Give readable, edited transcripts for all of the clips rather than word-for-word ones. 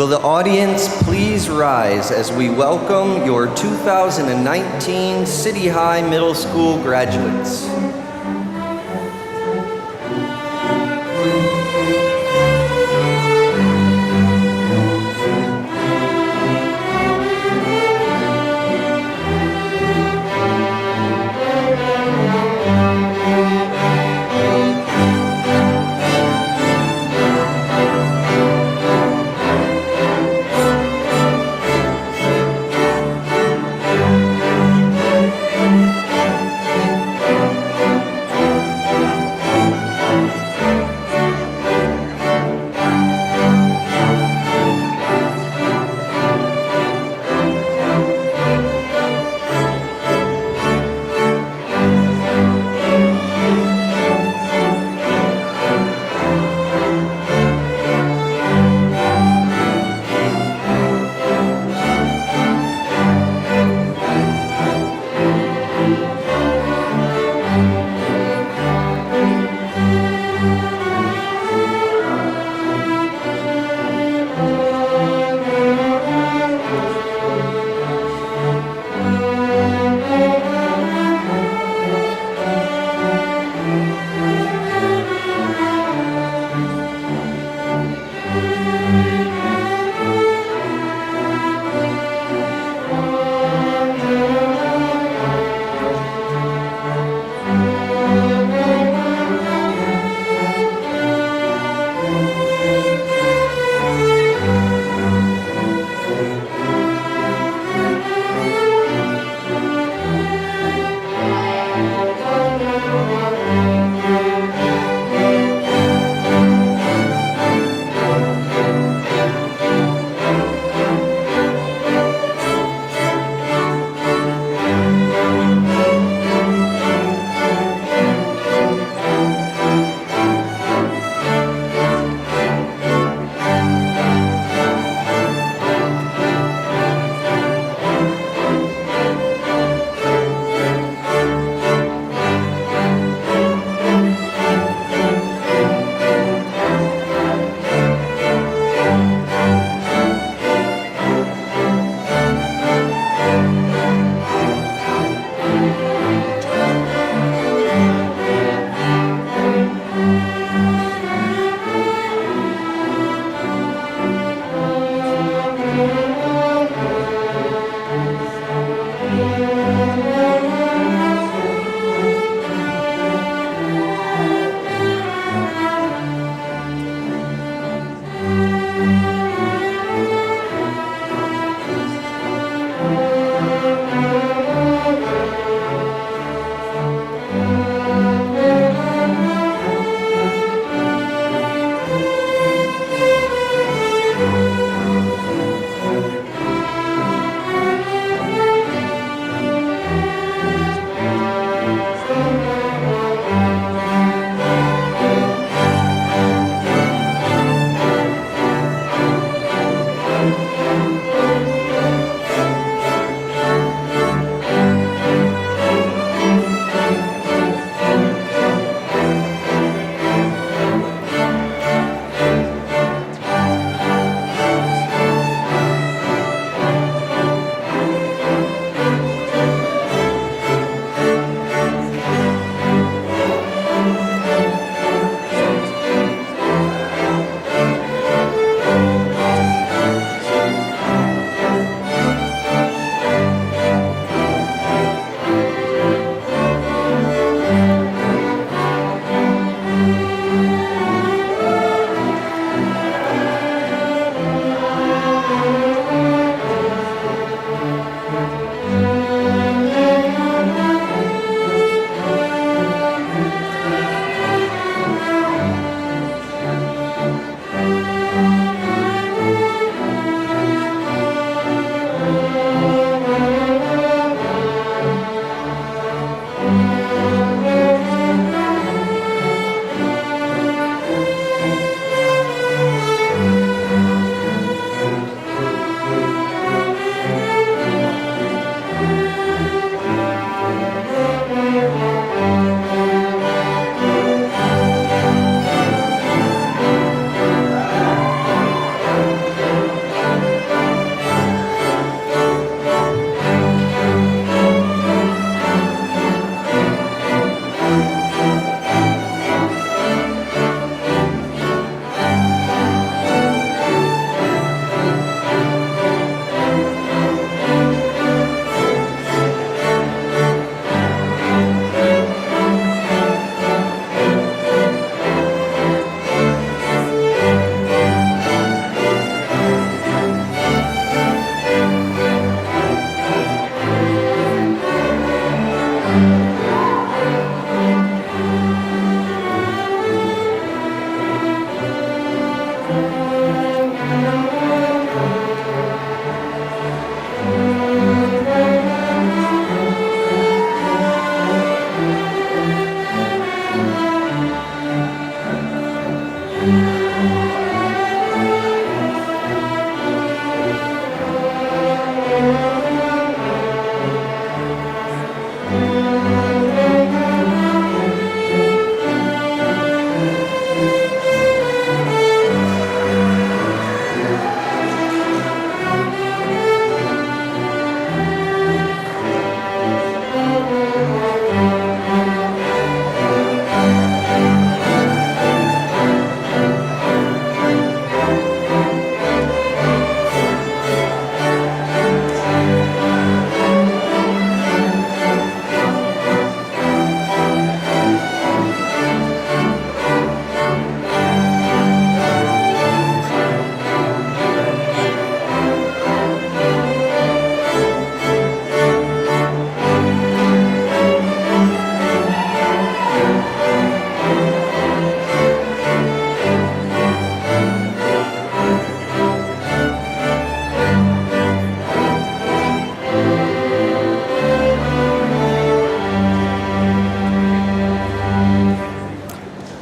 Will the audience please rise as we welcome your 2019 City High Middle School graduates.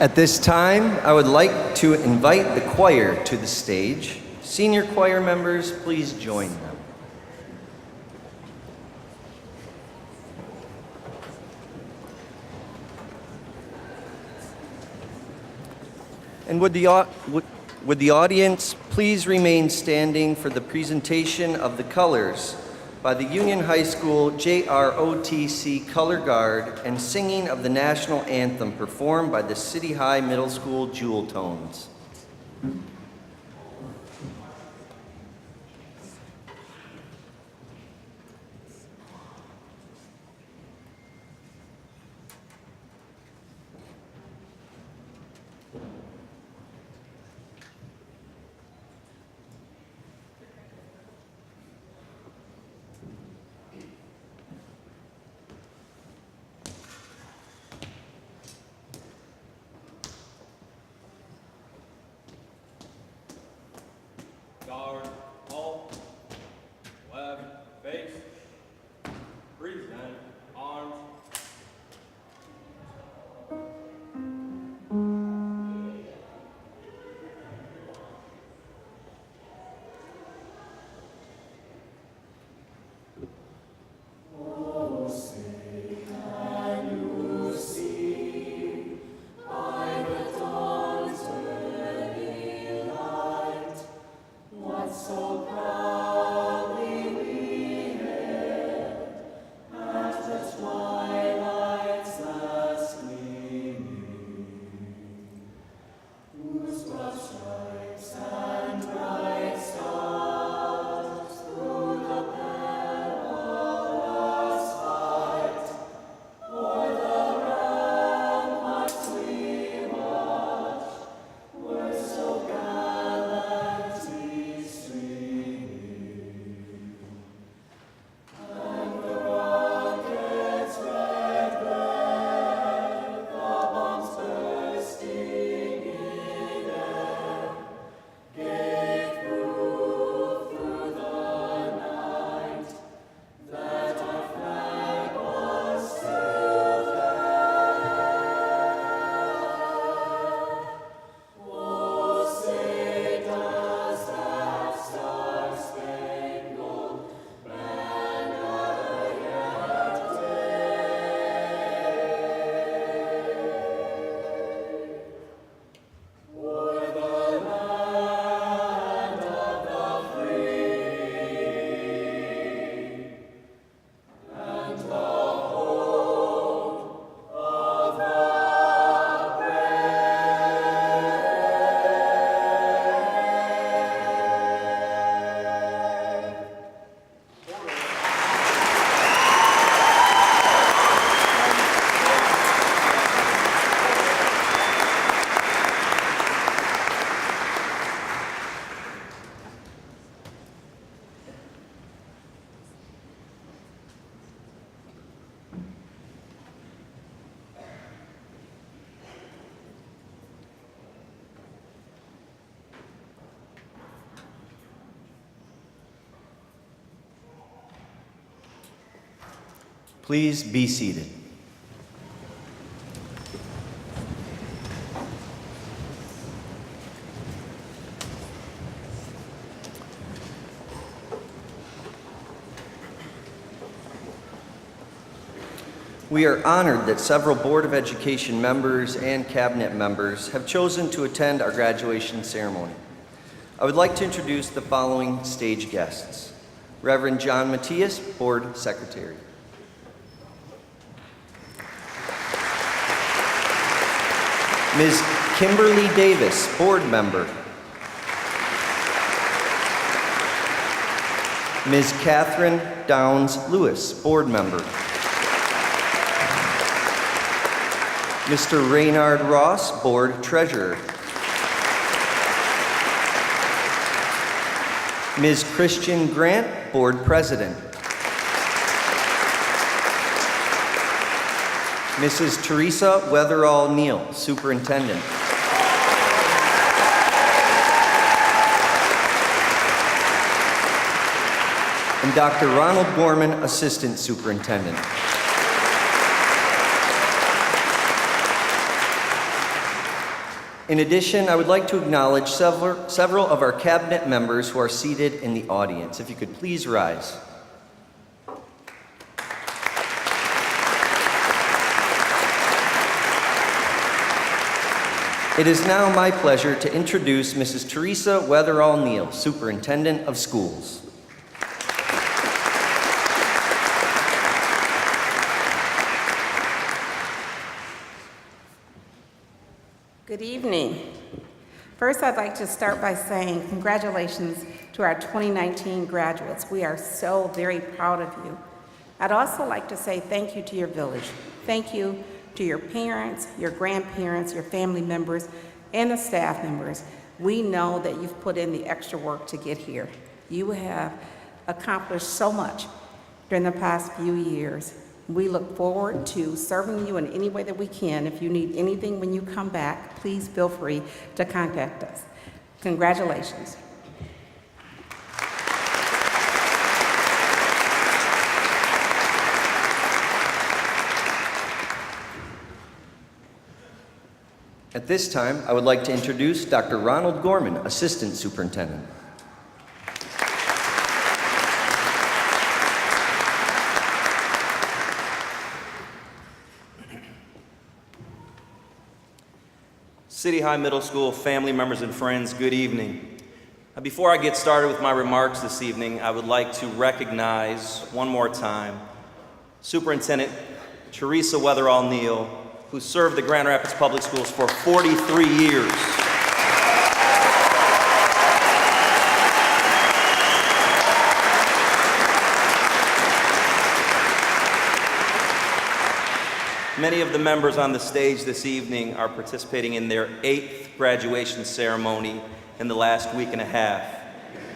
At this time, I would like to invite the choir to the stage. Senior choir members, please join them. And would the audience please remain standing for the presentation of the colors by the Union High School GRCC Color Guard and singing of the national anthem performed by the City High Middle School Jewel Tones. Please be seated. We are honored that several Board of Education members and cabinet members have chosen to attend our graduation ceremony. I would like to introduce the following stage guests. Reverend John Matias, Board Secretary. Ms. Kimberly Davis, Board Member. Ms. Catherine Downs Lewis, Board Member. Mr. Reynard Ross, Board Treasurer. Ms. Christian Grant, Board President. Mrs. Teresa Weatherall Neal, Superintendent. And Dr. Ronald Gorman, Assistant Superintendent. In addition, I would like to acknowledge several of our cabinet members who are seated in the audience. If you could please rise. It is now my pleasure to introduce Mrs. Teresa Weatherall Neal, Superintendent of Schools. Good evening. First, I'd like to start by saying congratulations to our 2019 graduates. We are so very proud of you. I'd also like to say thank you to your village. Thank you to your parents, your grandparents, your family members, and the staff members. We know that you've put in the extra work to get here. You have accomplished so much during the past few years. We look forward to serving you in any way that we can. If you need anything when you come back, please feel free to contact us. Congratulations. At this time, I would like to introduce Dr. Ronald Gorman, Assistant Superintendent. City High Middle School family members and friends, good evening. Before I get started with my remarks this evening, I would like to recognize one more time Superintendent Teresa Weatherall Neal, who served the Grand Rapids Public Schools for 43 years. Many of the members on the stage this evening are participating in their 8th graduation ceremony in the last week and a half.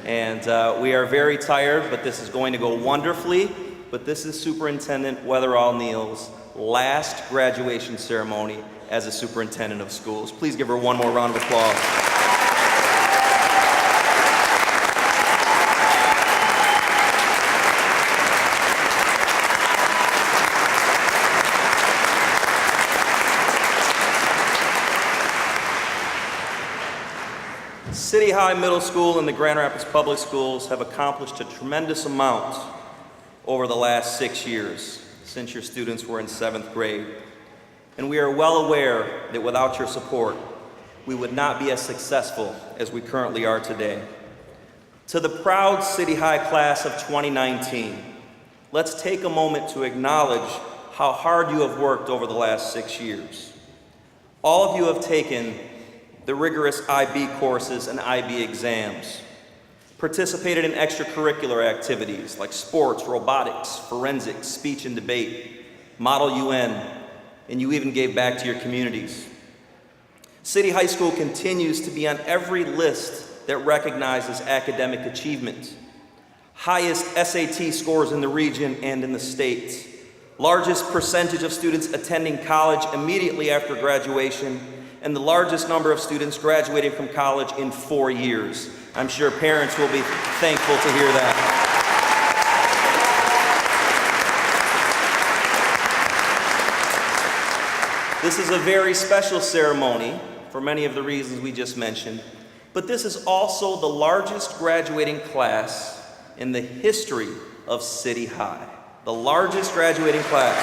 And we are very tired, but this is going to go wonderfully. But this is Superintendent Weatherall Neal's last graduation ceremony as a superintendent of schools. Please give her one more round of applause. City High Middle School and the Grand Rapids Public Schools have accomplished a tremendous amount over the last 6 years since your students were in 7th grade. And we are well aware that without your support, we would not be as successful as we currently are today. To the proud City High class of 2019, let's take a moment to acknowledge how hard you have worked over the last 6 years. All of you have taken the rigorous IB courses and IB exams, participated in extracurricular activities like sports, robotics, forensics, speech and debate, Model UN, and you even gave back to your communities. City High School continues to be on every list that recognizes academic achievement. Highest SAT scores in the region and in the state. Largest percentage of students attending college immediately after graduation, and the largest number of students graduating from college in 4 years. I'm sure parents will be thankful to hear that. This is a very special ceremony for many of the reasons we just mentioned, but this is also the largest graduating class in the history of City High. The largest graduating class.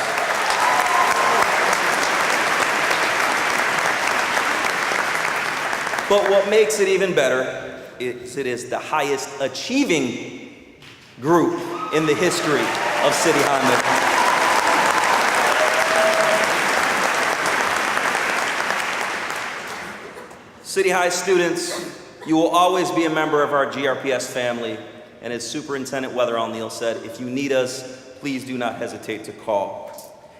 But what makes it even better is it is the highest achieving group in the history of City High Middle. City High students, you will always be a member of our GRPS family, and as Superintendent Weatherall Neal said, if you need us, please do not hesitate to call.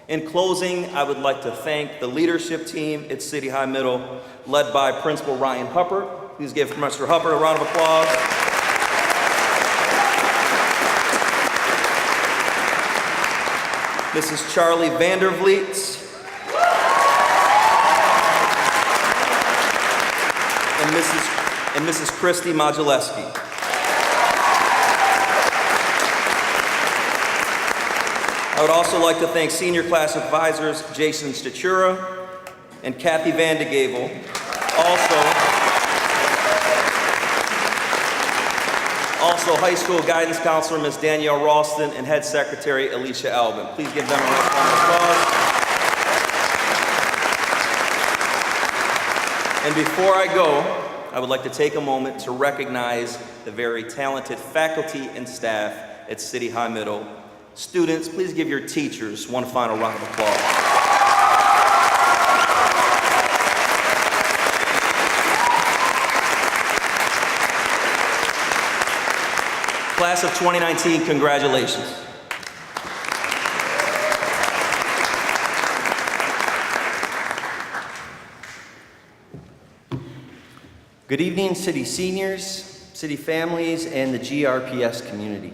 In closing, I would like to thank the leadership team at City High Middle, led by Principal Ryan Huppert. Please give Mr. Huppert a round of applause. Mrs. Charlie Vandervliet, and Mrs. Christy Modulewski. I would also like to thank senior class advisors Jason Statura and Kathy Vandegable. Also high school guidance counselor Ms. Danielle Ralston and head secretary Alicia Albin. Please give them a round of applause. And before I go, I would like to take a moment to recognize the very talented faculty and staff at City High Middle. Students, please give your teachers one final round of applause. Class of 2019, congratulations. Good evening, City seniors, City families, and the GRPS community.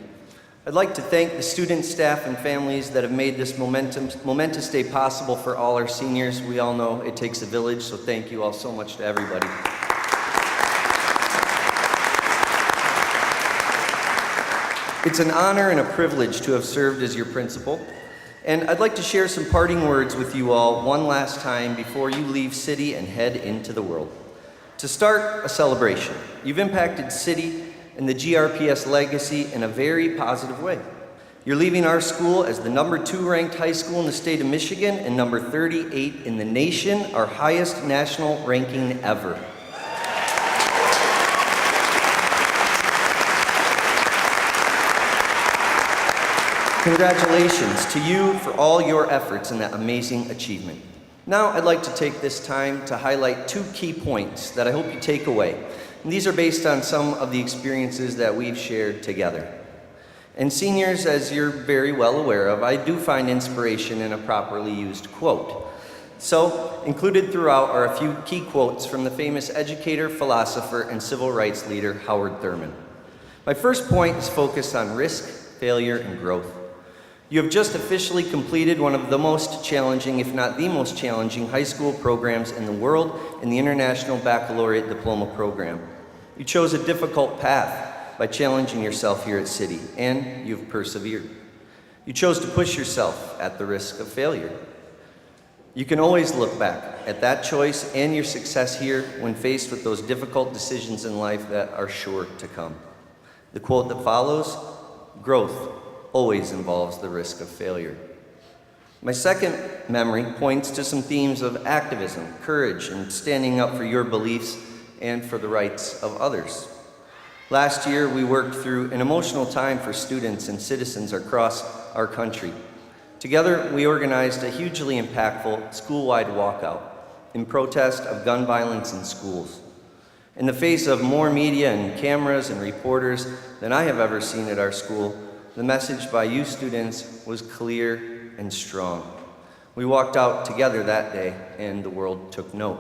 I'd like to thank the students, staff, and families that have made this momentous day possible for all our seniors. We all know it takes a village, so thank you all so much to everybody. It's an honor and a privilege to have served as your principal, and I'd like to share some parting words with you all one last time before you leave City and head into the world. To start, a celebration. You've impacted City and the GRPS legacy in a very positive way. You're leaving our school as the #2 ranked high school in the state of Michigan and number 38 in the nation, our highest national ranking ever. Congratulations to you for all your efforts in that amazing achievement. Now I'd like to take this time to highlight 2 key points that I hope you take away. And these are based on some of the experiences that we've shared together. And seniors, as you're very well aware of, I do find inspiration in a properly used quote. So, included throughout are a few key quotes from the famous educator, philosopher, and civil rights leader, Howard Thurman. My first point is focused on risk, failure, and growth. You have just officially completed one of the most challenging, if not the most challenging, high school programs in the world in the International Baccalaureate Diploma Program. You chose a difficult path by challenging yourself here at City, and you've persevered. You chose to push yourself at the risk of failure. You can always look back at that choice and your success here when faced with those difficult decisions in life that are sure to come. The quote that follows, growth always involves the risk of failure. My second memory points to some themes of activism, courage, and standing up for your beliefs and for the rights of others. Last year, we worked through an emotional time for students and citizens across our country. Together, we organized a hugely impactful school-wide walkout in protest of gun violence in schools. In the face of more media and cameras and reporters than I have ever seen at our school, the message by you students was clear and strong. We walked out together that day, and the world took note.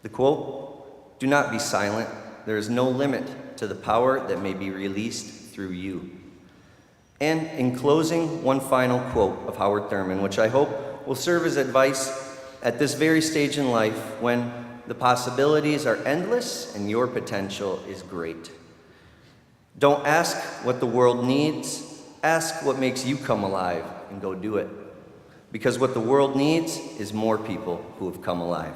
The quote, "Do not be silent. There is no limit to the power that may be released through you." And in closing, one final quote of Howard Thurman, which I hope will serve as advice at this very stage in life when the possibilities are endless and your potential is great. Don't ask what the world needs, ask what makes you come alive and go do it. because what the world needs is more people who have come alive.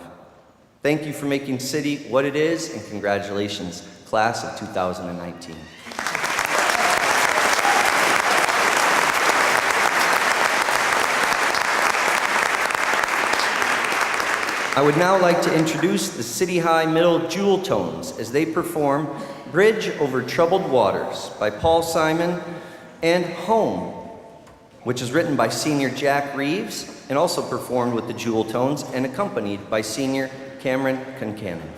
Thank you for making City what it is, and congratulations, class of 2019. I would now like to introduce the City High Middle Jewel Tones as they perform Bridge Over Troubled Waters by Paul Simon and Home, which is written by Senior Jack Reeves and also performed with the Jewel Tones and accompanied by Senior Cameron Concannon.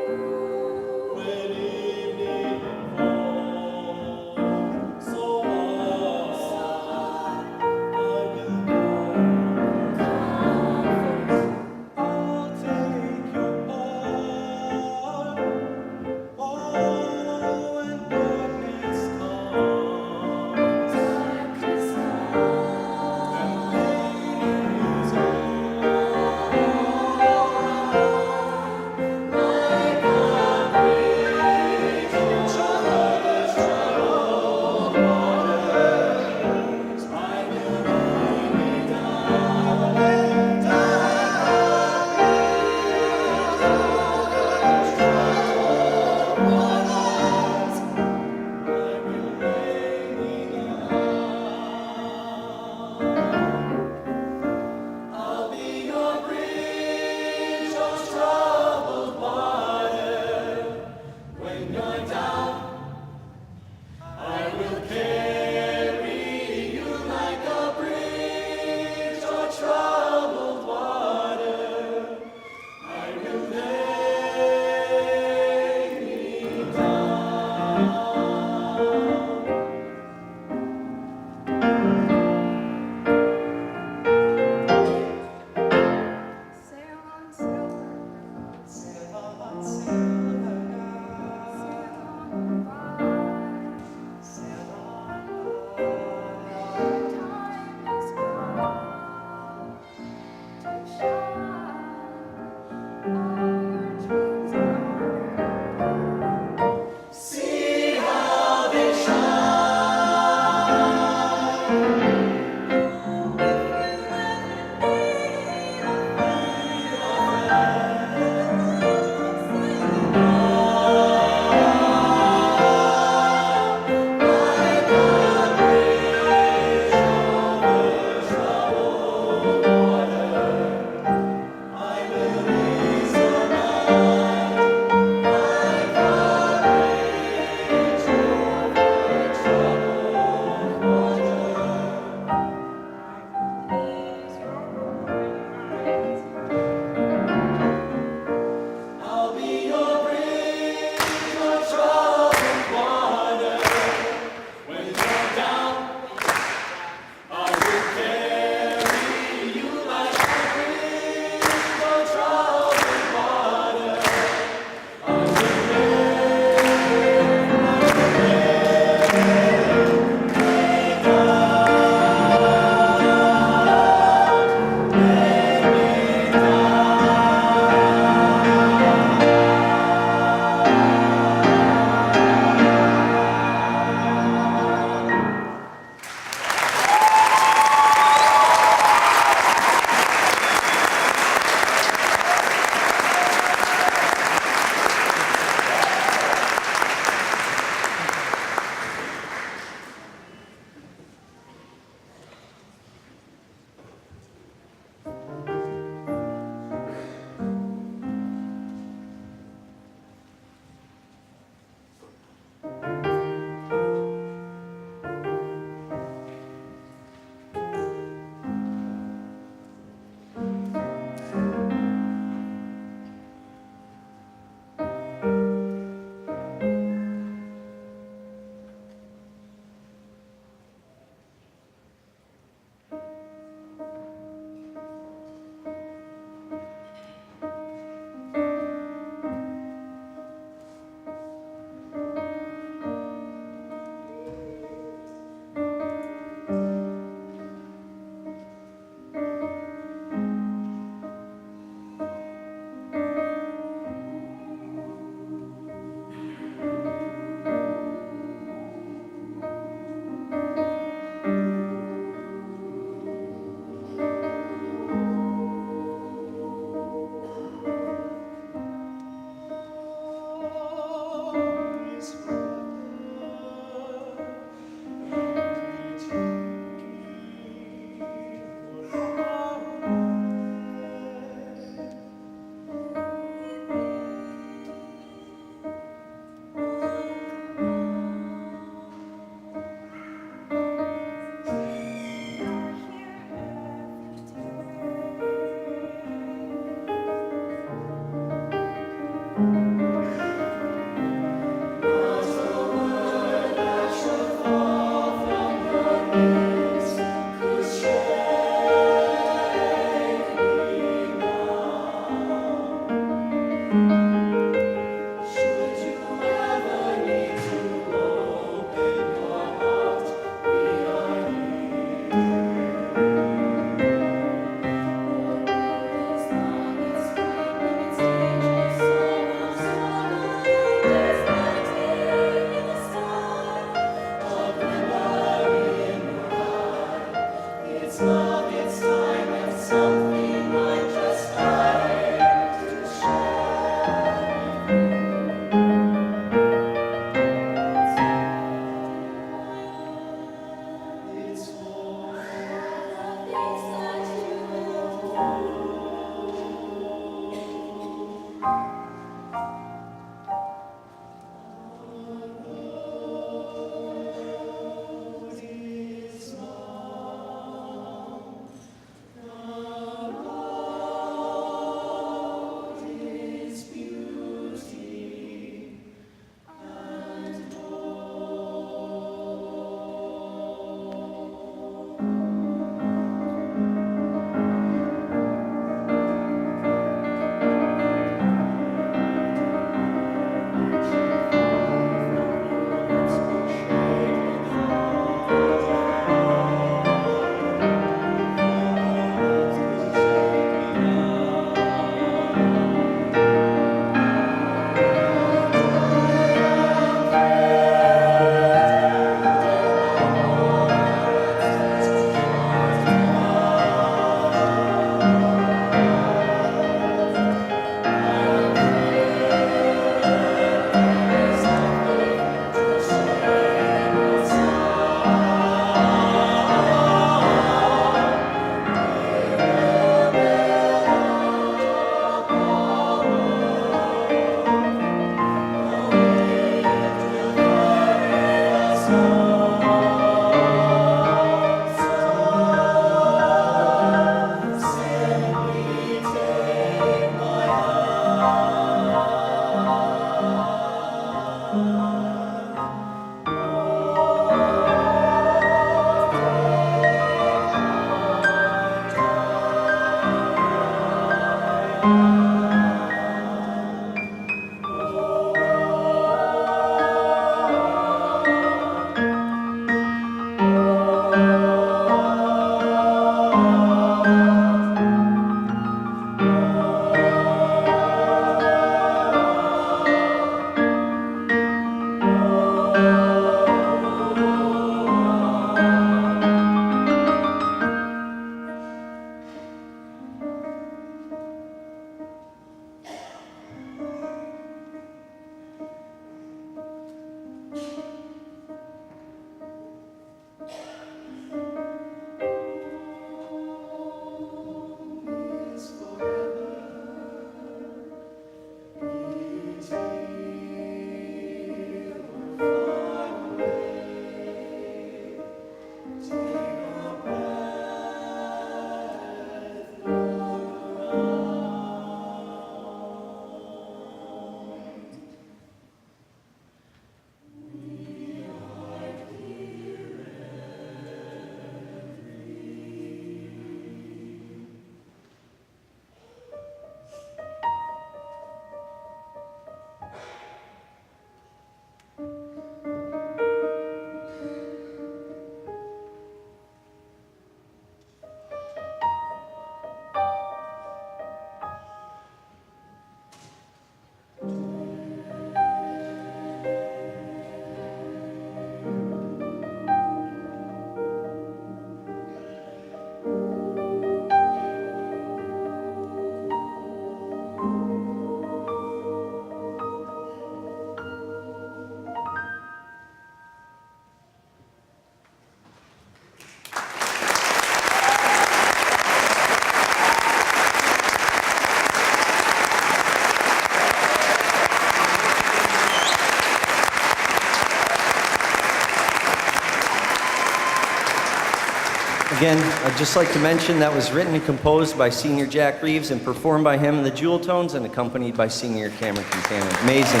Again, I'd just like to mention that was written and composed by Senior Jack Reeves and performed by him in the Jewel Tones and accompanied by Senior Cameron Quintana. Amazing.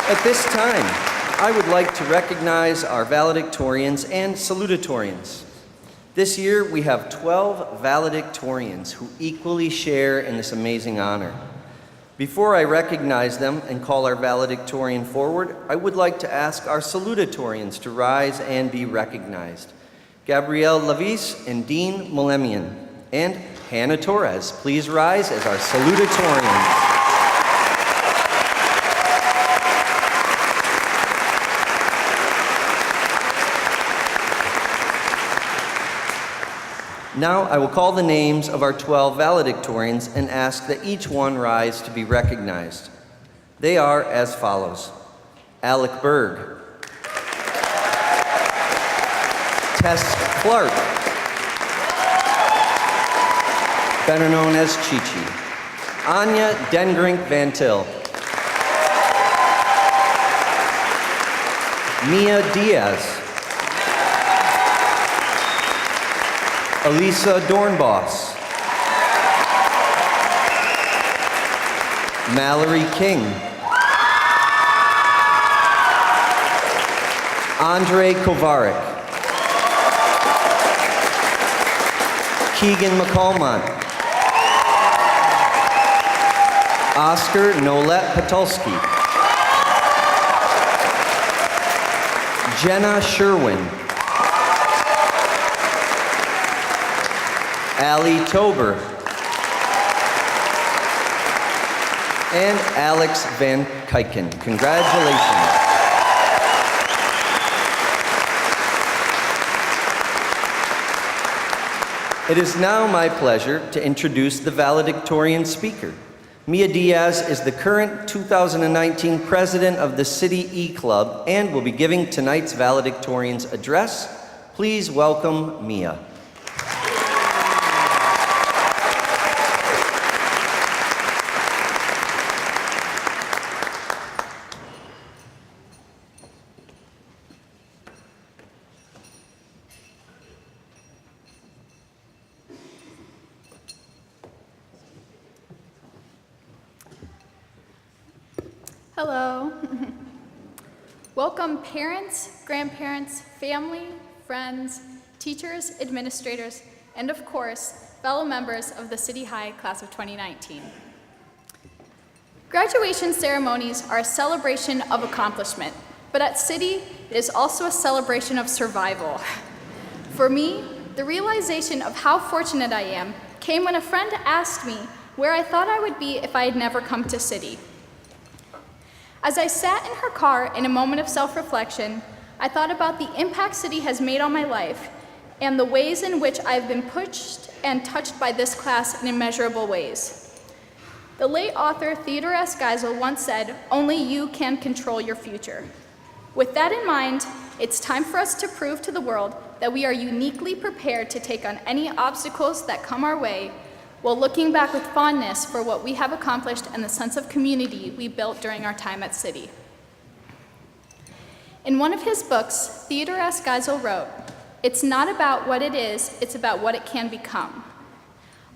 At this time, I would like to recognize our valedictorians and salutatorians. This year, we have 12 valedictorians who equally share in this amazing honor. Before I recognize them and call our valedictorian forward, I would like to ask our salutatorians to rise and be recognized. Gabrielle Lavis and Dean Molemian, and Hannah Torres, please rise as our salutatorians. Now I will call the names of our 12 valedictorians and ask that each one rise to be recognized. They are as follows: Alec Berg, Tess Clark, better known as Chi-Chi, Anya Dengrink Van Til, Mia Diaz, Elisa Dornbos, Mallory King, Andre Kovarik, Keegan McCalmont, Oscar Nolette Patulski, Jenna Sherwin, Allie Tober, and Alex Van Kuiken. Congratulations. It is now my pleasure to introduce the valedictorian speaker. Mia Diaz is the current 2019 president of the City E-Club and will be giving tonight's valedictorian's address. Please welcome Mia. Hello. Welcome parents, grandparents, family, friends, teachers, administrators, and of course, fellow members of the City High Class of 2019. Graduation ceremonies are a celebration of accomplishment, but at City, it is also a celebration of survival. For me, the realization of how fortunate I am came when a friend asked me where I thought I would be if I had never come to City. As I sat in her car in a moment of self-reflection, I thought about the impact City has made on my life and the ways in which I've been pushed and touched by this class in immeasurable ways. The late author Theodore S. Geisel once said, "Only you can control your future." With that in mind, it's time for us to prove to the world that we are uniquely prepared to take on any obstacles that come our way, while looking back with fondness for what we have accomplished and the sense of community we built during our time at City. In one of his books, Theodore S. Geisel wrote, "It's not about what it is, it's about what it can become."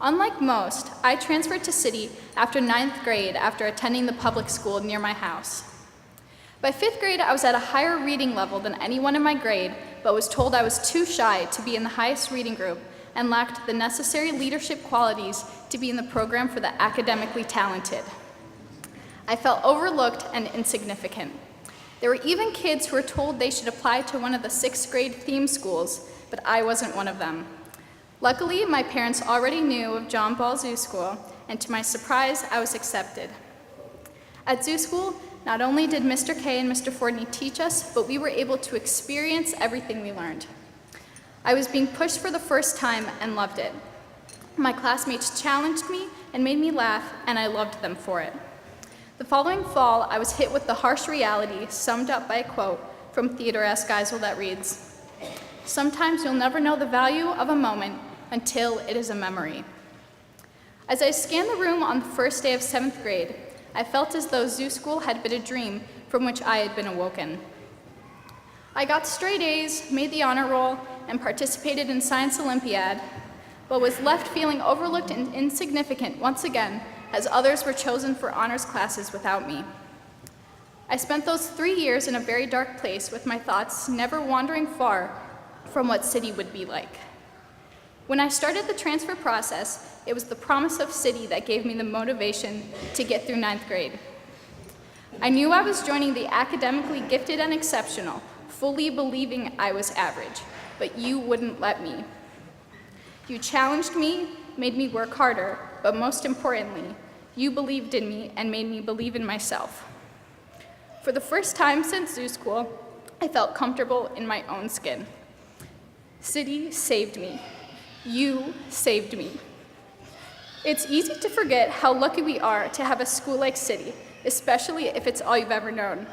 Unlike most, I transferred to City after 9th grade after attending the public school near my house. By 5th grade, I was at a higher reading level than anyone in my grade, but was told I was too shy to be in the highest reading group and lacked the necessary leadership qualities to be in the program for the academically talented. I felt overlooked and insignificant. There were even kids who were told they should apply to one of the 6th grade theme schools, but I wasn't one of them. Luckily, my parents already knew of John Ball Zoo School, and to my surprise, I was accepted. At Zoo School, not only did Mr. K and Mr. Fordney teach us, but we were able to experience everything we learned. I was being pushed for the first time and loved it. My classmates challenged me and made me laugh, and I loved them for it. The following fall, I was hit with the harsh reality summed up by a quote from Theodore S. Geisel that reads, "Sometimes you'll never know the value of a moment until it is a memory." As I scanned the room on the first day of 7th grade, I felt as though Zoo School had been a dream from which I had been awoken. I got straight A's, made the honor roll, and participated in Science Olympiad, but was left feeling overlooked and insignificant once again as others were chosen for honors classes without me. I spent those 3 years in a very dark place with my thoughts never wandering far from what City would be like. When I started the transfer process, it was the promise of City that gave me the motivation to get through 9th grade. I knew I was joining the academically gifted and exceptional, fully believing I was average, but you wouldn't let me. You challenged me, made me work harder, but most importantly, you believed in me and made me believe in myself. For the first time since Zoo School, I felt comfortable in my own skin. City saved me. You saved me. It's easy to forget how lucky we are to have a school like City, especially if it's all you've ever known.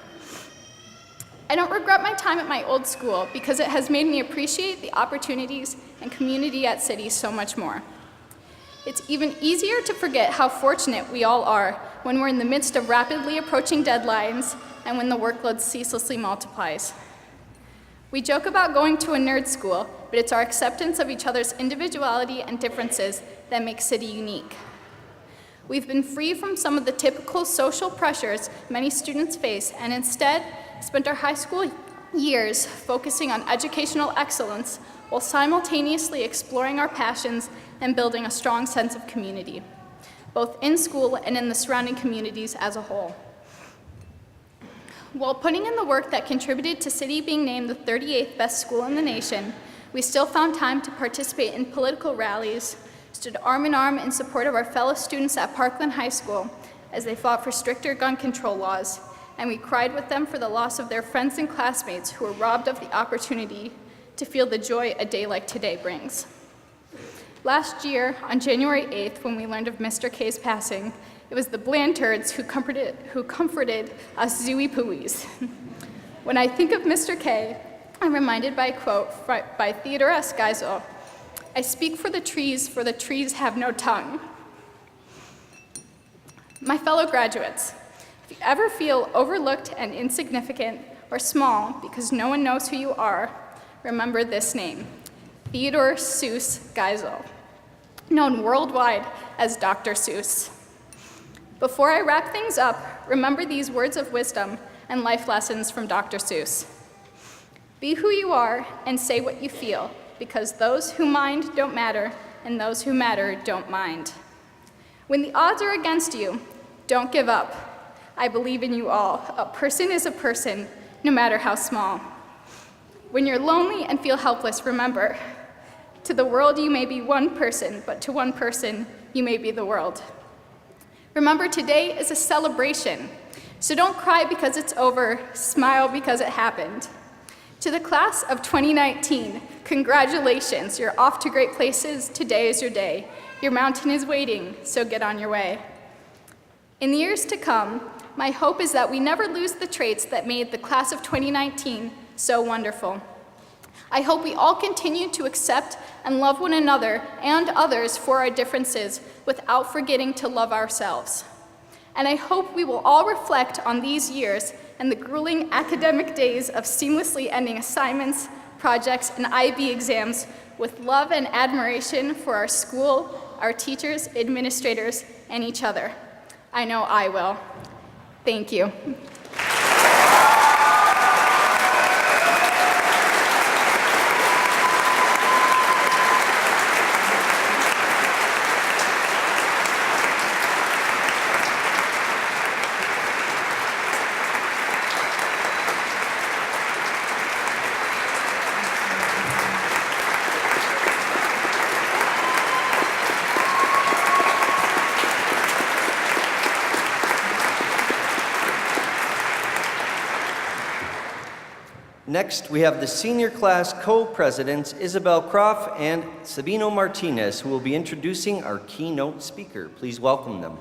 I don't regret my time at my old school because it has made me appreciate the opportunities and community at City so much more. It's even easier to forget how fortunate we all are when we're in the midst of rapidly approaching deadlines and when the workload ceaselessly multiplies. We joke about going to a nerd school, but it's our acceptance of each other's individuality and differences that makes City unique. We've been free from some of the typical social pressures many students face and instead spent our high school years focusing on educational excellence while simultaneously exploring our passions and building a strong sense of community, both in school and in the surrounding communities as a whole. While putting in the work that contributed to City being named the 38th best school in the nation, we still found time to participate in political rallies, stood arm in arm in support of our fellow students at Parkland High School as they fought for stricter gun control laws, and we cried with them for the loss of their friends and classmates who were robbed of the opportunity to feel the joy a day like today brings. Last year, on January 8th, when we learned of Mr. K's passing, it was the Blantards who comforted us Zooey Pooies. When I think of Mr. K, I'm reminded by a quote by Theodore S. Geisel, "I speak for the trees have no tongue." My fellow graduates, if you ever feel overlooked and insignificant or small because no one knows who you are, remember this name, Theodore Seuss Geisel, known worldwide as Dr. Seuss. Before I wrap things up, remember these words of wisdom and life lessons from Dr. Seuss. Be who you are and say what you feel, because those who mind don't matter, and those who matter don't mind. When the odds are against you, don't give up. I believe in you all. A person is a person, no matter how small. When you're lonely and feel helpless, remember, to the world you may be one person, but to one person you may be the world. Remember, today is a celebration, so don't cry because it's over, smile because it happened. To the class of 2019, congratulations, you're off to great places, today is your day. Your mountain is waiting, so get on your way. In the years to come, my hope is that we never lose the traits that made the class of 2019 so wonderful. I hope we all continue to accept and love one another and others for our differences without forgetting to love ourselves. And I hope we will all reflect on these years and the grueling academic days of seamlessly ending assignments, projects, and IB exams with love and admiration for our school, our teachers, administrators, and each other. I know I will. Thank you. Next, we have the senior class co-presidents, Isabel Krav and Sabina Martinez, who will be introducing our keynote speaker. Please welcome them.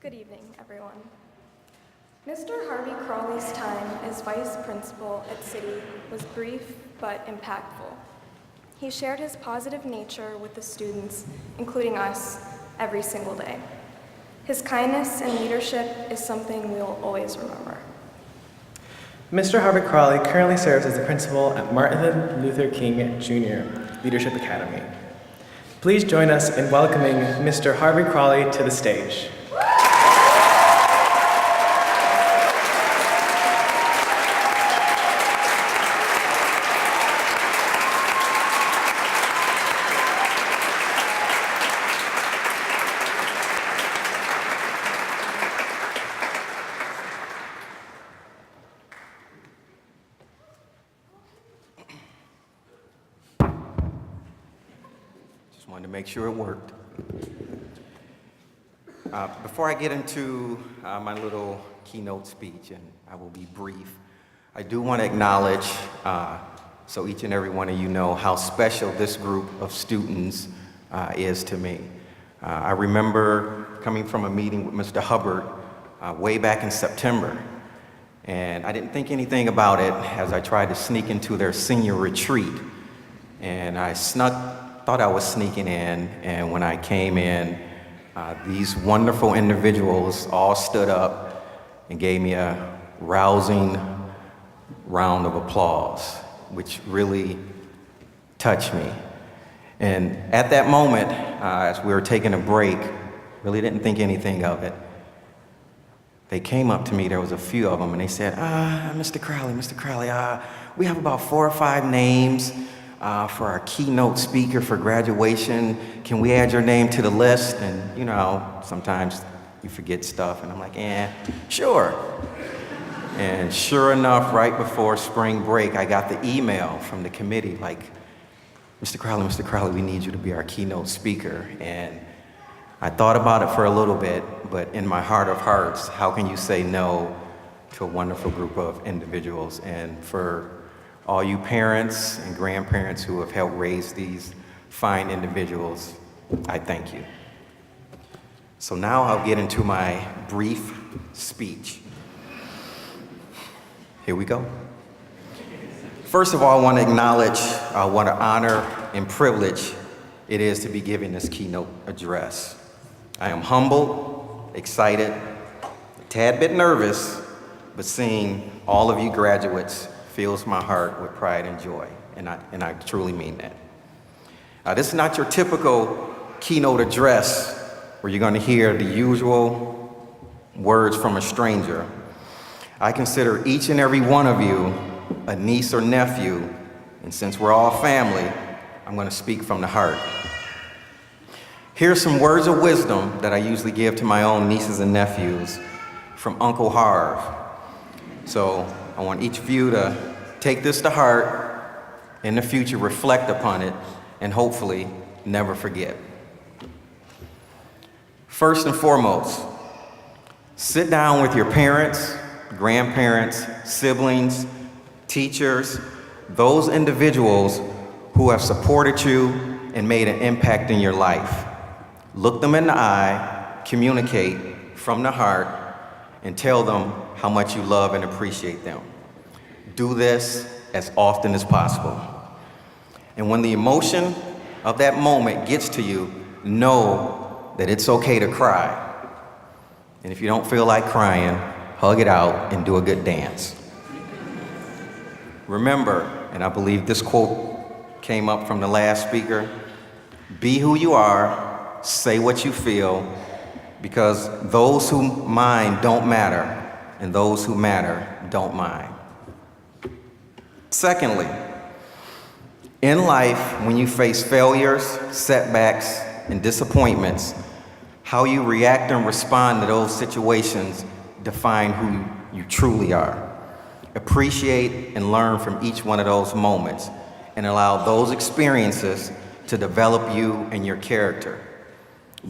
Good evening, everyone. Mr. Harvey Crawley's time as vice principal at City was brief but impactful. He shared his positive nature with the students, including us, every single day. His kindness and leadership is something we will always remember. Mr. Harvey Crawley currently serves as the principal at Martin Luther King Jr. Leadership Academy. Please join us in welcoming Mr. Harvey Crawley to the stage. Wanted to make sure it worked. Before I get into my little keynote speech, and I will be brief, I do want to acknowledge, so each and every one of you know how special this group of students is to me. I remember coming from a meeting with Mr. Hubbard way back in September, and I didn't think anything about it as I tried to sneak into their senior retreat, and I thought I was sneaking in, and when I came in, these wonderful individuals all stood up and gave me a rousing round of applause, which really touched me. And at that moment, as we were taking a break, really didn't think anything of it. They came up to me, there was a few of them, and they said, Mr. Crowley, we have about 4 or 5 names for our keynote speaker for graduation. Can we add your name to the list? And you know, sometimes you forget stuff, and I'm like, sure. And sure enough, right before spring break, I got the email from the committee like, Mr. Crowley, we need you to be our keynote speaker. And I thought about it for a little bit, but in my heart of hearts, how can you say no to a wonderful group of individuals? And for all you parents and grandparents who have helped raise these fine individuals, I thank you. So now I'll get into my brief speech. Here we go. First of all, I want to acknowledge what an honor and privilege it is to be giving this keynote address. I am humbled, excited, a tad bit nervous, but seeing all of you graduates fills my heart with pride and joy, and I truly mean that. This is not your typical keynote address where you're going to hear the usual words from a stranger. I consider each and every one of you a niece or nephew, and since we're all family, I'm going to speak from the heart. Here's some words of wisdom that I usually give to my own nieces and nephews from Uncle Harv. So I want each of you to take this to heart, in the future reflect upon it, and hopefully never forget. First and foremost, sit down with your parents, grandparents, siblings, teachers, those individuals who have supported you and made an impact in your life. Look them in the eye, communicate from the heart, and tell them how much you love and appreciate them. Do this as often as possible. And when the emotion of that moment gets to you, know that it's okay to cry. And if you don't feel like crying, hug it out and do a good dance. Remember, and I believe this quote came up from the last speaker, be who you are, say what you feel, because those who mind don't matter, and those who matter don't mind. Secondly, in life, when you face failures, setbacks, and disappointments, how you react and respond to those situations define who you truly are. Appreciate and learn from each one of those moments, and allow those experiences to develop you and your character.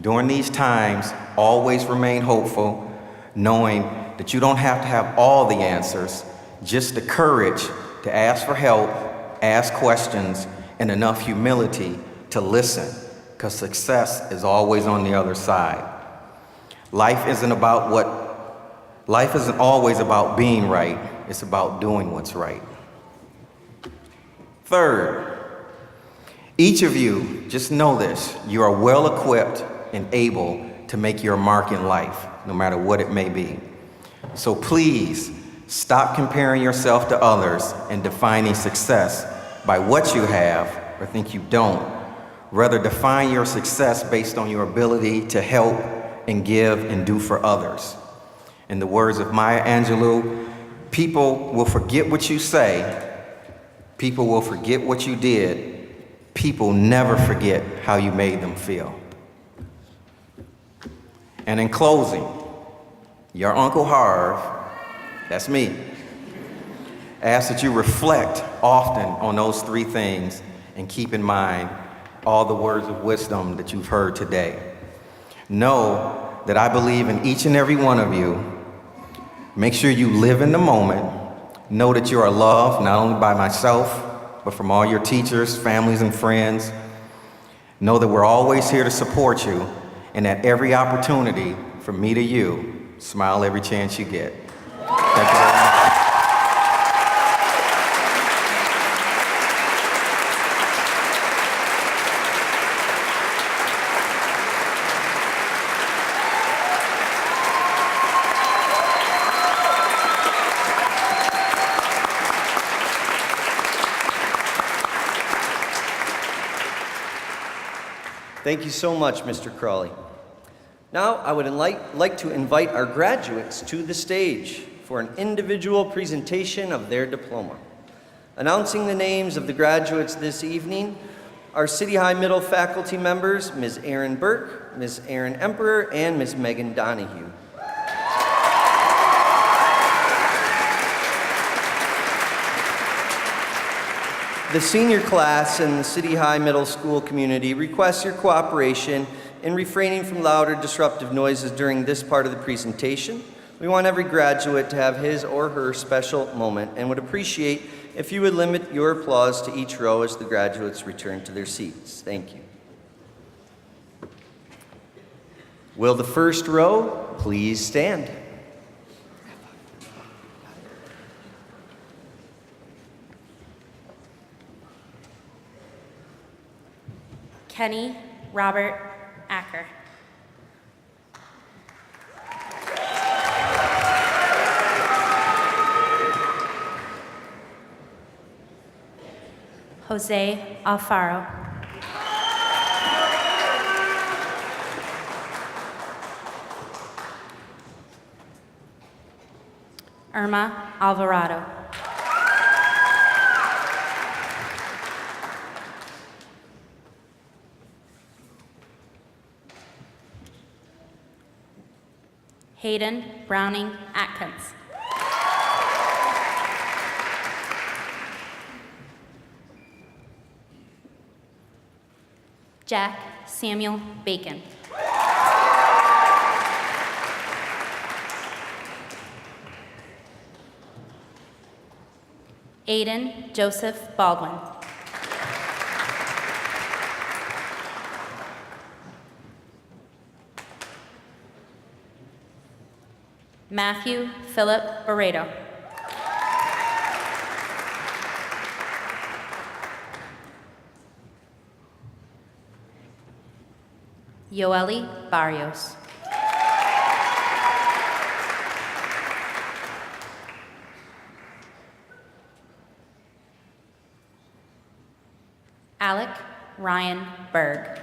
During these times, always remain hopeful, knowing that you don't have to have all the answers, just the courage to ask for help, ask questions, and enough humility to listen, because success is always on the other side. Life isn't always about being right. It's about doing what's right. Third, each of you, just know this, you are well equipped and able to make your mark in life, no matter what it may be. So please, stop comparing yourself to others and defining success by what you have or think you don't. Rather, define your success based on your ability to help and give and do for others. In the words of Maya Angelou, people will forget what you say, people will forget what you did, people never forget how you made them feel. And in closing, your Uncle Harv, that's me, asks that you reflect often on those three things and keep in mind all the words of wisdom that you've heard today. Know that I believe in each and every one of you. Make sure you live in the moment. Know that you are loved not only by myself, but from all your teachers, families, and friends. Know that we're always here to support you, and at every opportunity, from me to you, smile every chance you get. Thank you very much. Thank you so much, Mr. Crawley. Now, I would like to invite our graduates to the stage for an individual presentation of their diploma. Announcing the names of the graduates this evening, our City High Middle faculty members, Ms. Erin Burke, Ms. Erin Emperor, and Ms. Megan Donahue. The senior class in the City High Middle School community requests your cooperation in refraining from loud or disruptive noises during this part of the presentation. We want every graduate to have his or her special moment and would appreciate if you would limit your applause to each row as the graduates return to their seats. Thank you. Will the first row please stand? Kenny Robert Acker. Jose Alfaro. Irma Alvarado. Hayden Browning Atkins. Jack Samuel Bacon. Aiden Joseph Baldwin. Matthew Philip Barreto. Yoeli Barrios. Alec Ryan Berg.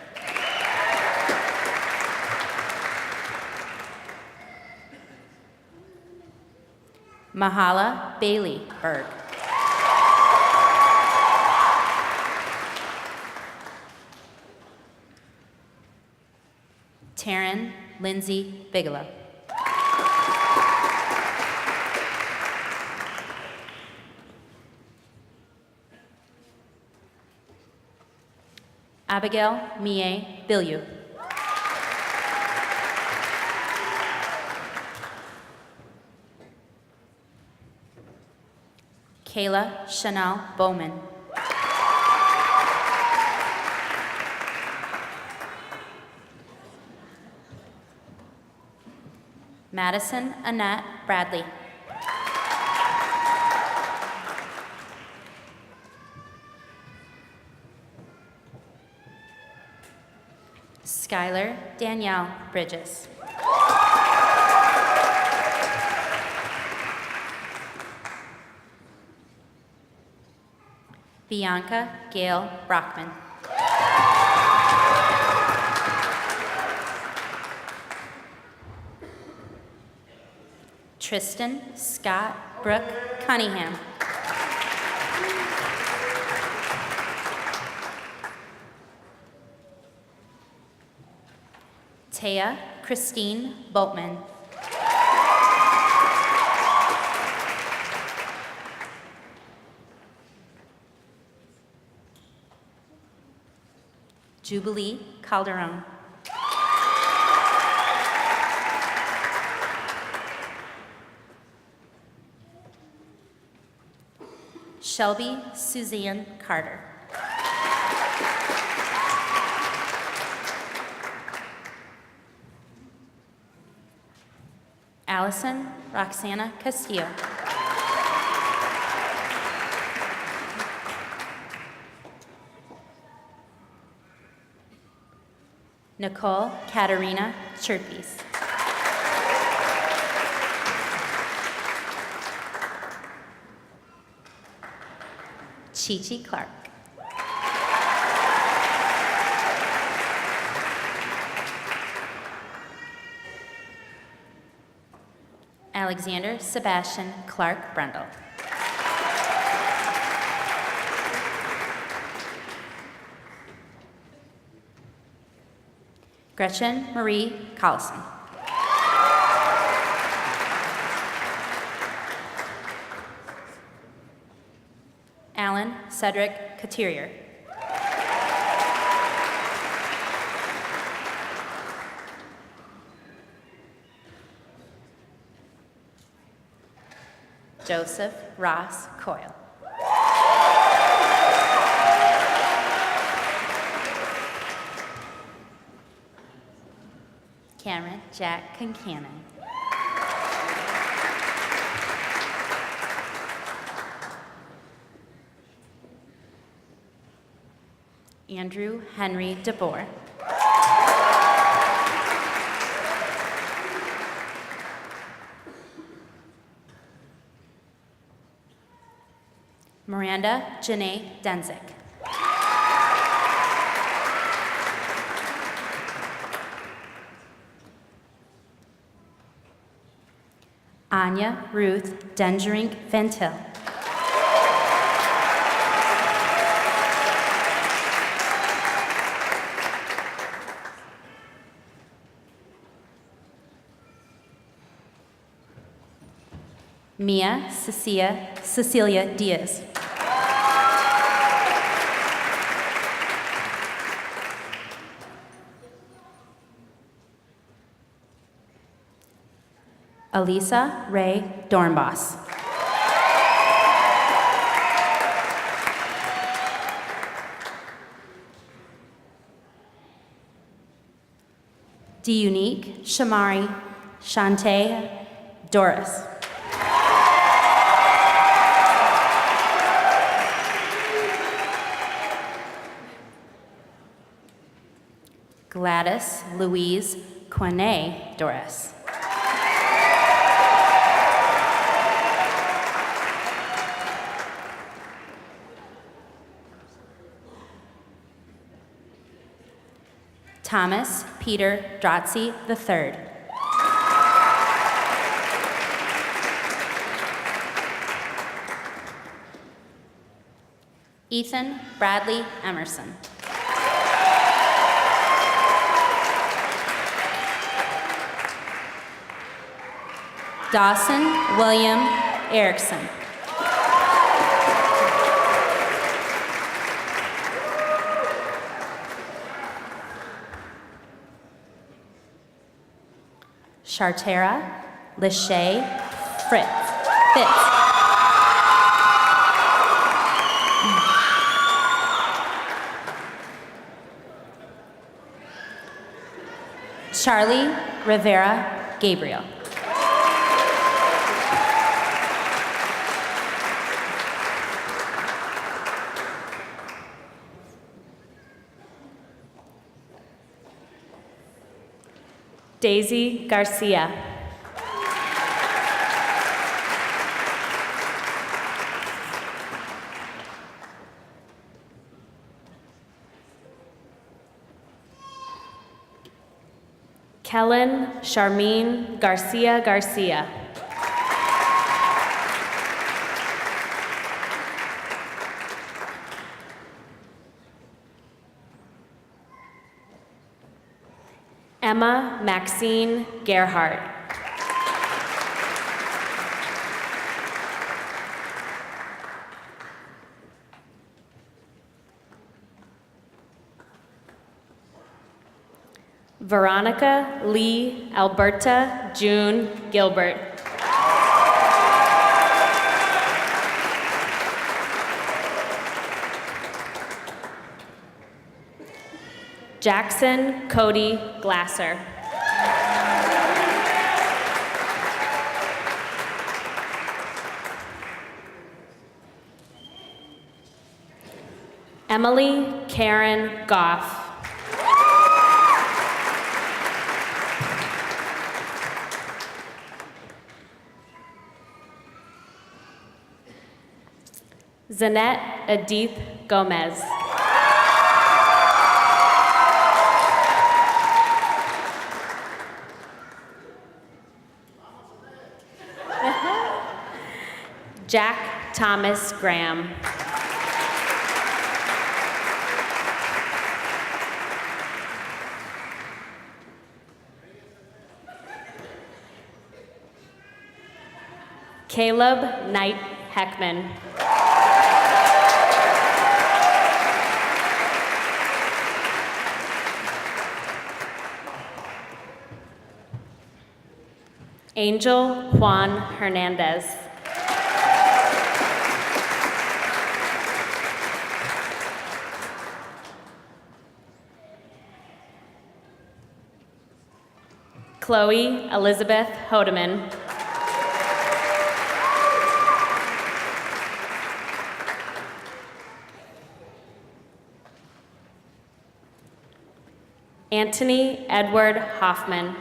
Mahala Bailey Berg. Taryn Lindsay Bigelow. Abigail Mie Billiou. Kayla Chanel Bowman. Madison Annette Bradley. Skylar Danielle Bridges. Bianca Gail Brockman. Tristan Scott Brooke Cunningham. Taya Christine Boatman. Jubilee Calderon. Shelby Suzanne Carter. Allison Roxana Castillo. Nicole Katerina Chirpies. Chi-Chi Clark. Alexander Sebastian Clark Brundle. Gretchen Marie Collison. Alan Cedric Couturier. Joseph Ross Coyle. Cameron Jack Concanon. Andrew Henry DeBoer. Miranda Janae Denzik. Anya Ruth Dengerink Ventil. Mia Cecilia Diaz. Elisa Ray Dornbos. D-Unique Shamari Shantae Doris. Gladys Louise Quene Doris. Thomas Peter Drotzy III. Ethan Bradley Emerson. Dawson William Erickson. Chartera Lachey Fitz. Charlie Rivera Gabriel. Daisy Garcia. Kellen Charmine Garcia Garcia. Emma Maxine Gerhardt. Veronica Lee Alberta June Gilbert. Jackson Cody Glasser. Emily Karen Goff. Zanette Edith Gomez. Jack Thomas Graham. Caleb Knight Heckman. Angel Juan Hernandez. Chloe Elizabeth Hodeman. Anthony Edward Hoffman.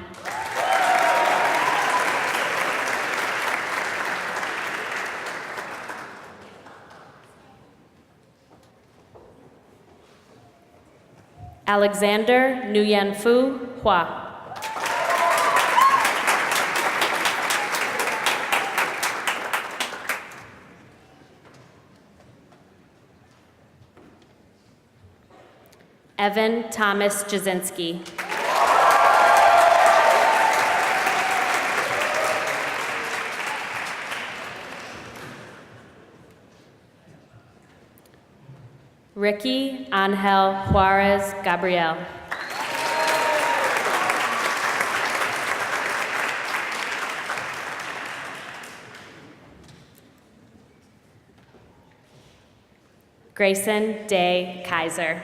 Alexander Nguyen Phu Hua. Evan Thomas Jasinski. Ricky Angel Juarez Gabriel. Grayson Day Kaiser.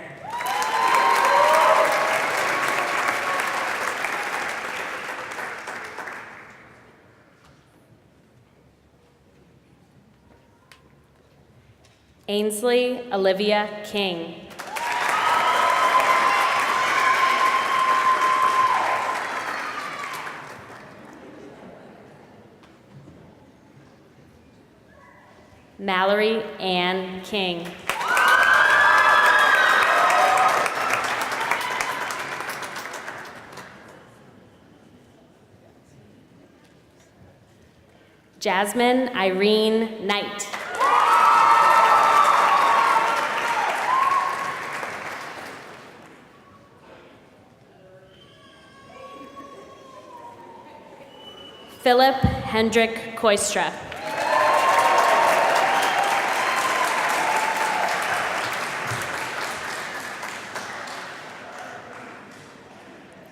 Ainsley Olivia King. Mallory Ann King. Jasmine Irene Knight. Philip Hendrick Koistra.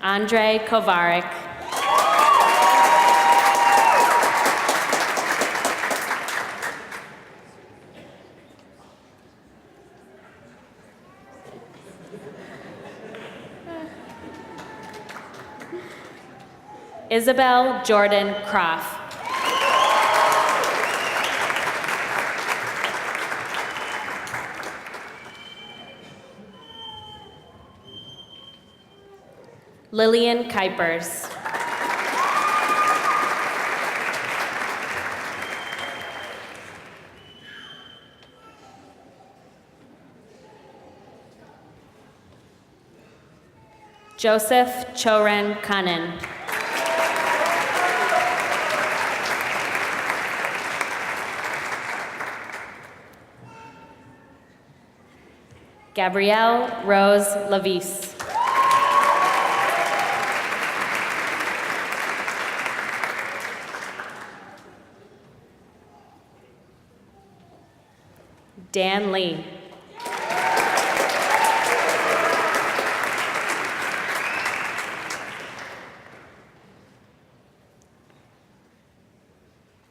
Andre Kovarik. Isabel Jordan Krav. Lillian Kuipers. Joseph Choren Kanan. Gabrielle Rose Lavis. Dan Lee.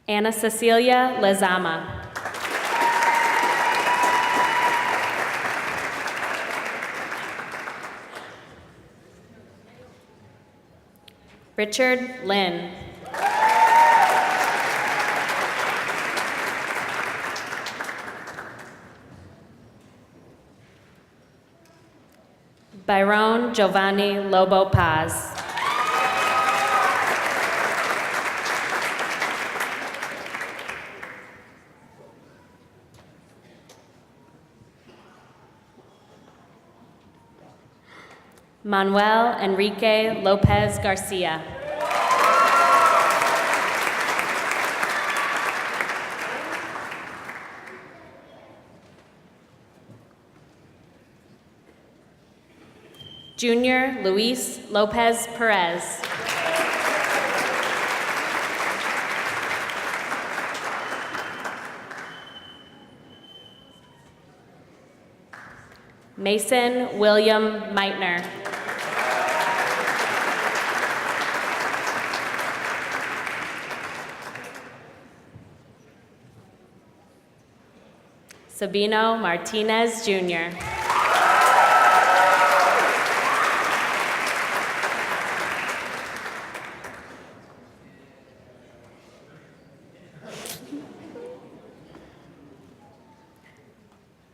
Ana Cecilia Lezama. Richard Lynn. Byron Giovanni Lobo Paz. Manuel Enrique Lopez Garcia. Junior Luis Lopez Perez. Mason William Meitner. Sabino Martinez Jr.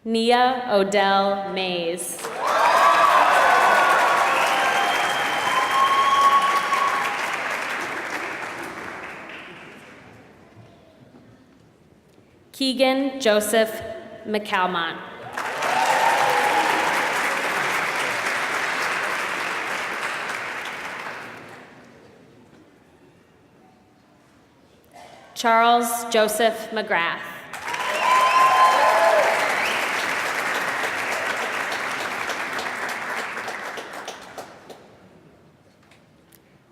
Nia Odell Mays. Keegan Joseph McCalmont. Charles Joseph McGrath.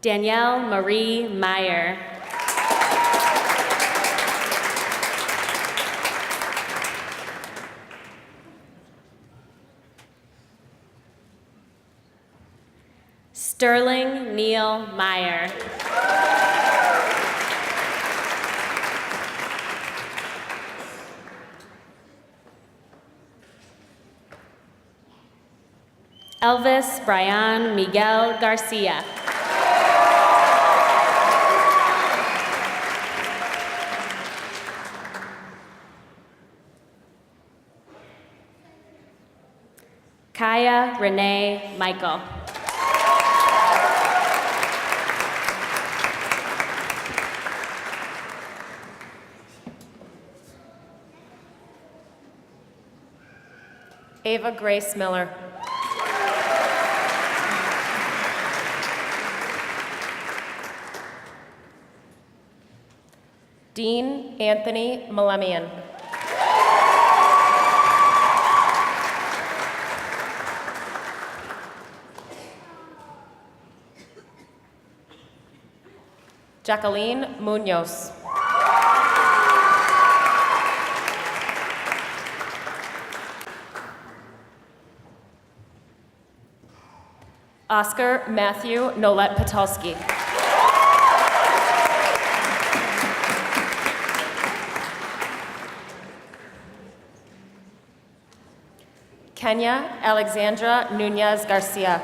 Danielle Marie Meyer. Sterling Neil Meyer. Elvis Brian Miguel Garcia. Kaya Renee Michael. Ava Grace Miller. Dean Anthony Malemian. Jacqueline Munoz. Oscar Matthew Nolet Patulski. Kenya Alexandra Nunez Garcia.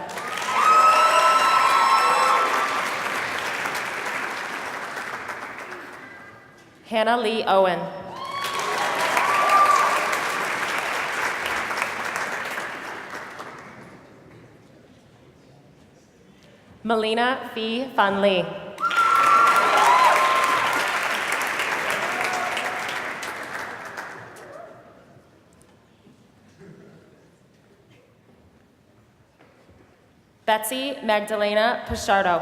Hannah Lee Owen. Melina Fee Van Lee. Betsy Magdalena Pichardo.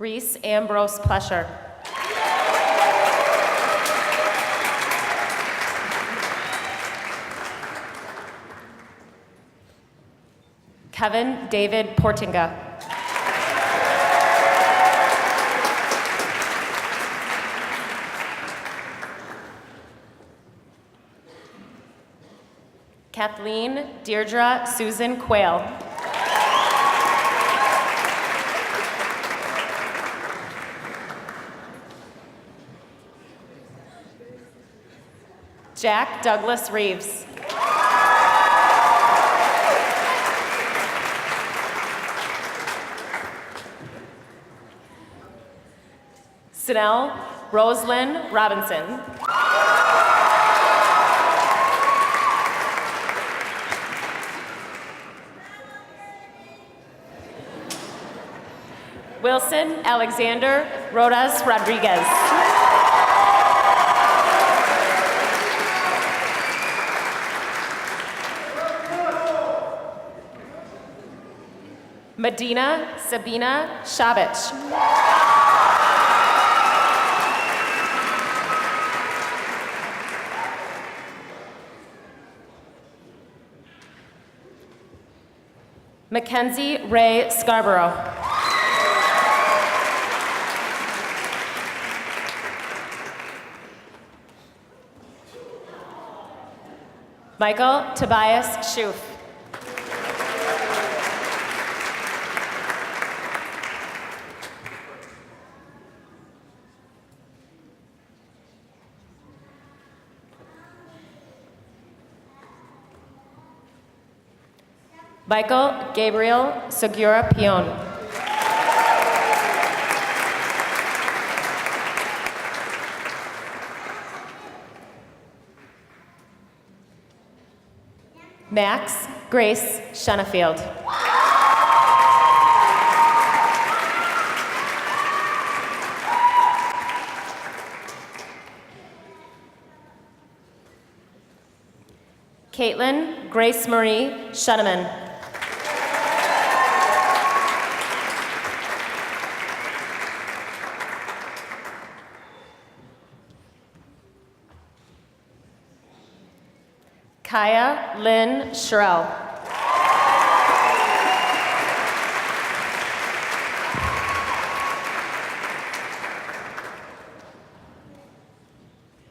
Reese Ambrose Plesher. Kevin David Portinga. Kathleen Deirdre Susan Quayle. Jack Douglas Reeves. Sinel Roslyn Robinson. Wilson Alexander Rodas Rodriguez. Medina Sabina Shavich. Mackenzie Ray Scarborough. Michael Tobias Schoof. Michael Gabriel Segura Pion. Max Grace Shenefield. Caitlin Grace Marie Sheneman. Kaya Lynn Sherrill.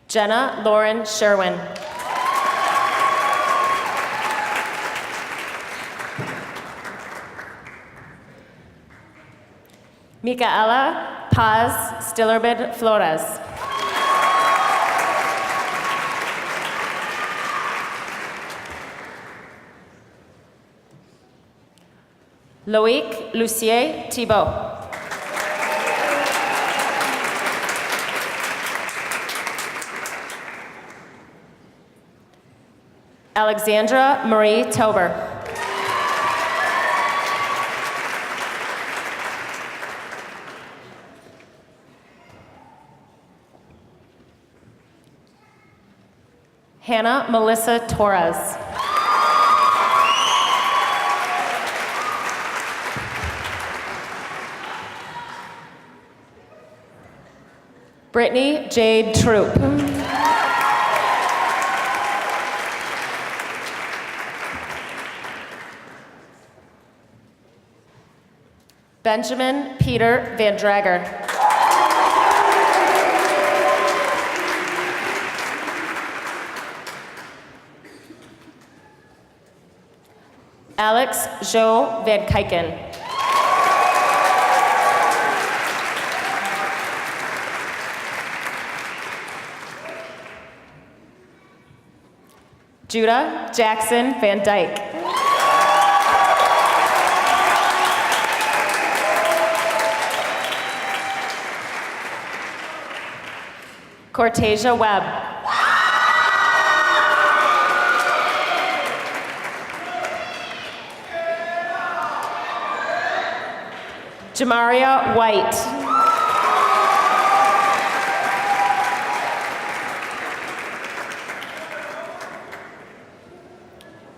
Jenna Lauren Sherwin. Micaela Paz Stillerbid Flores. Loic Lucier Thibault. Alexandra Marie Tober. Hannah Melissa Torres. Brittany Jade Troop. Benjamin Peter Van Drager. Alex Jo Van Kijken. Judah Jackson Van Dyke. Cortasia Webb. Jamaria White.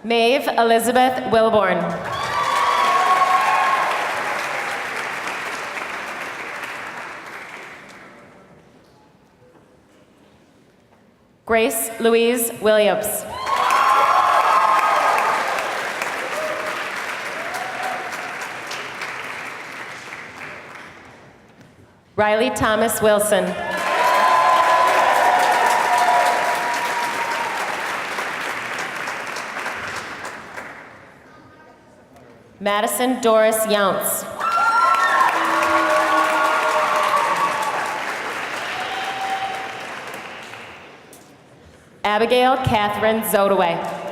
Maeve Elizabeth Wilborn. Grace Louise Williams. Riley Thomas Wilson. Madison Doris Younts. Abigail Catherine Zodaway.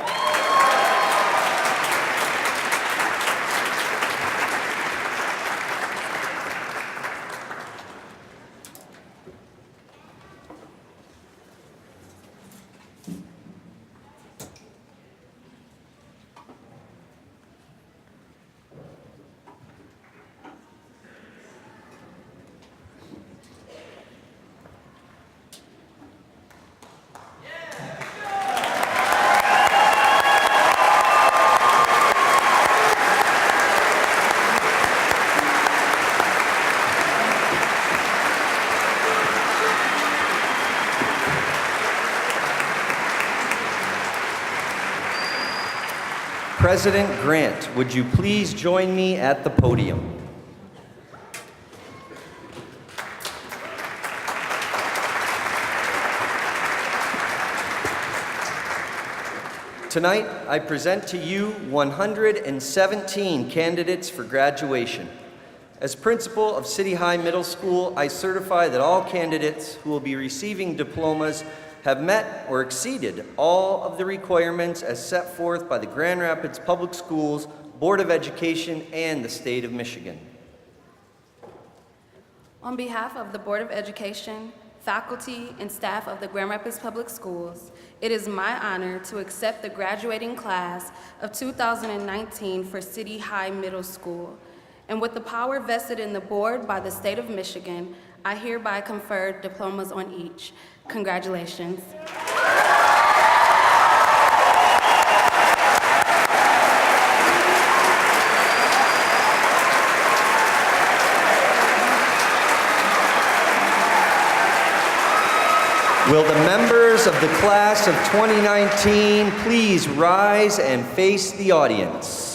President Grant, would you please join me at the podium? Tonight, I present to you 117 candidates for graduation. As principal of City High Middle School, I certify that all candidates who will be receiving diplomas have met or exceeded all of the requirements as set forth by the Grand Rapids Public Schools Board of Education and the State of Michigan. On behalf of the Board of Education, faculty, and staff of the Grand Rapids Public Schools, it is my honor to accept the graduating class of 2019 for City High Middle School. And with the power vested in the board by the State of Michigan, I hereby confer diplomas on each. Congratulations. Will the members of the class of 2019 please rise and face the audience?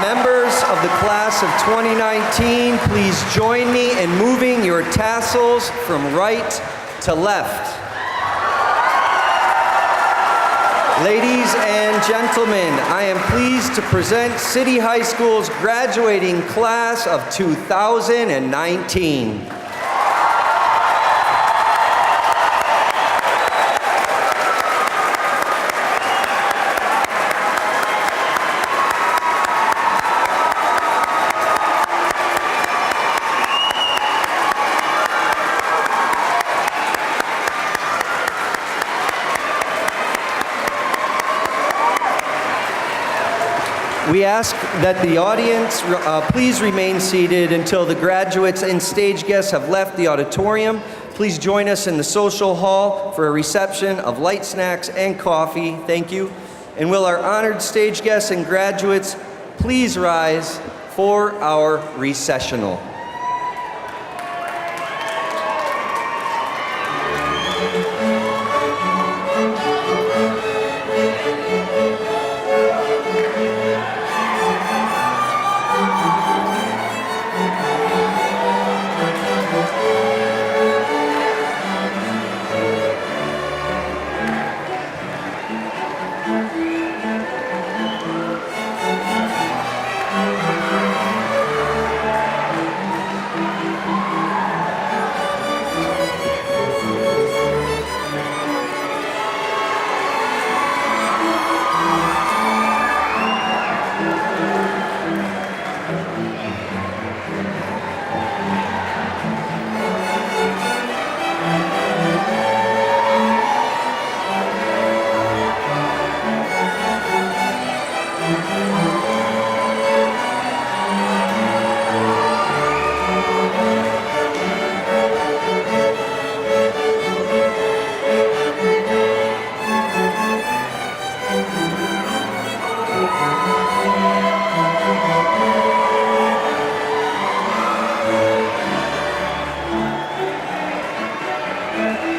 Members of the class of 2019, please join me in moving your tassels from right to left. Ladies and gentlemen, I am pleased to present City High School's graduating class of 2019. We ask that the audience please remain seated until the graduates and stage guests have left the auditorium. Please join us in the social hall for a reception of light snacks and coffee. Thank you. And will our honored stage guests and graduates please rise for our recessional. Amen.